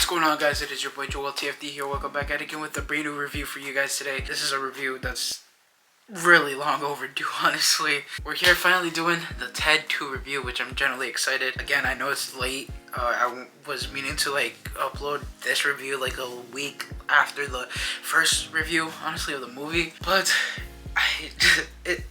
going on, guys? It is your boy Joel TFD here. Welcome back at it again with a brand new review for you guys today. This is a review that's really long overdue, honestly. We're here finally doing the Ted 2 review, which I'm generally excited. Again, I know it's late. I was meaning to upload this review like a week after the first review, honestly, of the movie, but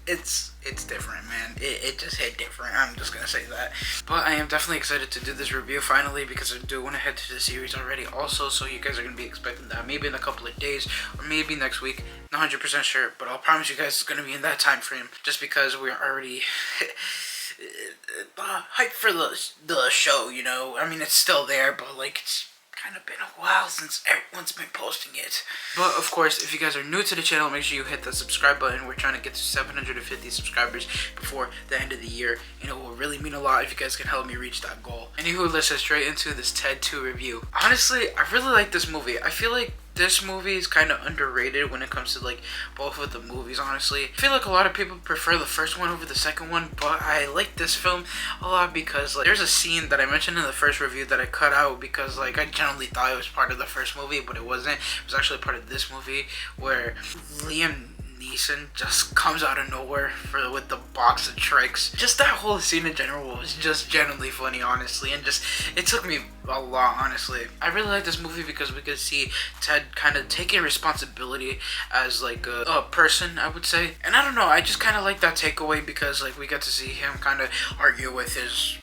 it's different, man. It just hit different. I'm just gonna say that. But I am definitely excited to do this review finally, because I do want to head to the series already also, so you guys are gonna be expecting that maybe in a couple of days or maybe next week. Not 100% sure, but I'll promise you guys it's gonna be in that time frame, just because we're already hyped for the show, you know. I mean, it's still there, but it's kind of been a while since everyone's been posting it. But of course, if you guys are new to the channel, make sure you hit the subscribe button. We're trying to get to 750 subscribers before the end of the year, and it will really mean a lot if you guys can help me reach that goal. Anywho, let's get straight into this Ted 2 review. Honestly, I really like this movie. I feel like this movie is kind of underrated when it comes to both of the movies, honestly. I feel like a lot of people prefer the first one over the second one, but I like this film a lot because there's a scene that I mentioned in the first review that I cut out because I generally thought it was part of the first movie, but it wasn't. It was actually part of this movie, where Liam Neeson just comes out of nowhere with the box of tricks. Just that whole scene in general was just genuinely funny, honestly, and it took me a lot, honestly. I really like this movie because we could see Ted kind of taking responsibility as a person, I would say. And I don't know, I just kind of like that takeaway because we got to see him kind of argue with his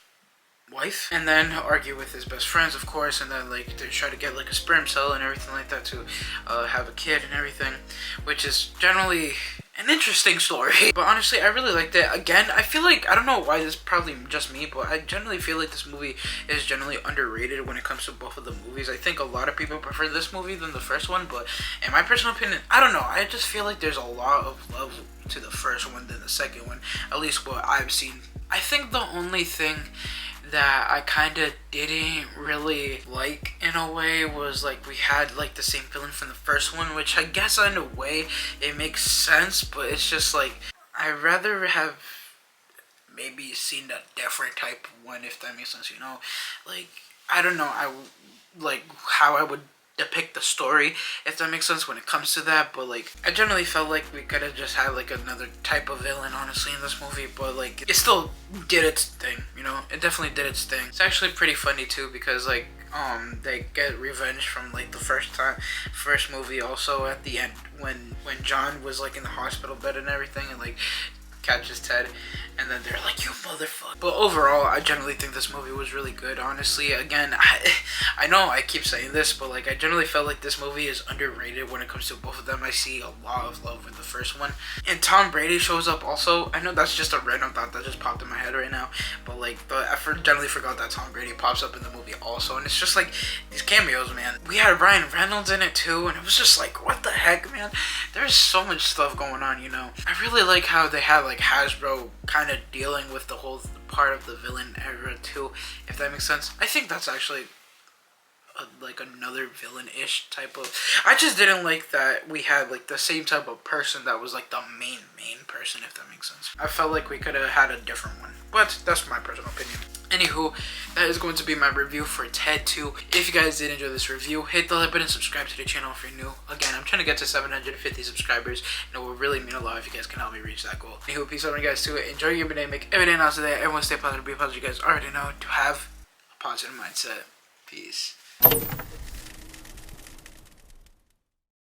wife, and then argue with his best friends, of course, and then they try to get a sperm cell and everything like that to have a kid and everything, which is generally an interesting story. But honestly, I really liked it. Again, I feel I don't know why, this is probably just me, but I generally feel like this movie is generally underrated when it comes to both of the movies. I think a lot of people prefer this movie than the first one, but in my personal opinion, I don't know, I just feel like there's a lot of love to the first one than the second one, at least what I've seen. I think the only thing that I kind of didn't really like in a way was we had the same feeling from the first one, which I guess in a way it makes sense, but it's just I'd rather have maybe seen a different type of one, if that makes sense, you know. I don't know, how I would depict the story, if that makes sense when it comes to that, but I generally felt we could have just had another type of villain, honestly, in this movie, but it still did its thing, you know. It definitely did its thing. It's actually pretty funny too, because they get revenge from the first movie also at the end, when John was in the hospital bed and everything, and catches Ted, and then they're you motherfucker. But overall, I generally think this movie was really good, honestly. Again, I know I keep saying this, but I generally felt this movie is underrated when it comes to both of them. I see a lot of love with the first one, and Tom Brady shows up also. I know that's just a random thought that just popped in my head right now, but I generally forgot that Tom Brady pops up in the movie also, and it's just these cameos, man. We had Ryan Reynolds in it too, and it was just what the heck, man. There's so much stuff going on, you know. I really like how they have Hasbro kind of dealing with the whole part of the villain era too, if that makes sense. I think that's actually another villain-ish type of. I just didn't like that we had the same type of person that was the main person, if that makes sense. I felt we could have had a different one, but that's my personal opinion. Anywho, that is going to be my review for Ted 2. If you guys did enjoy this review, hit the like button, subscribe to the channel if you're new. Again, I'm trying to get to 750 subscribers, and it will really mean a lot if you guys can help me reach that goal. Anywho, peace out, you guys, too. Enjoy your day, make every day nice today. Everyone stay positive, be positive. You guys already know to have a positive mindset. Peace.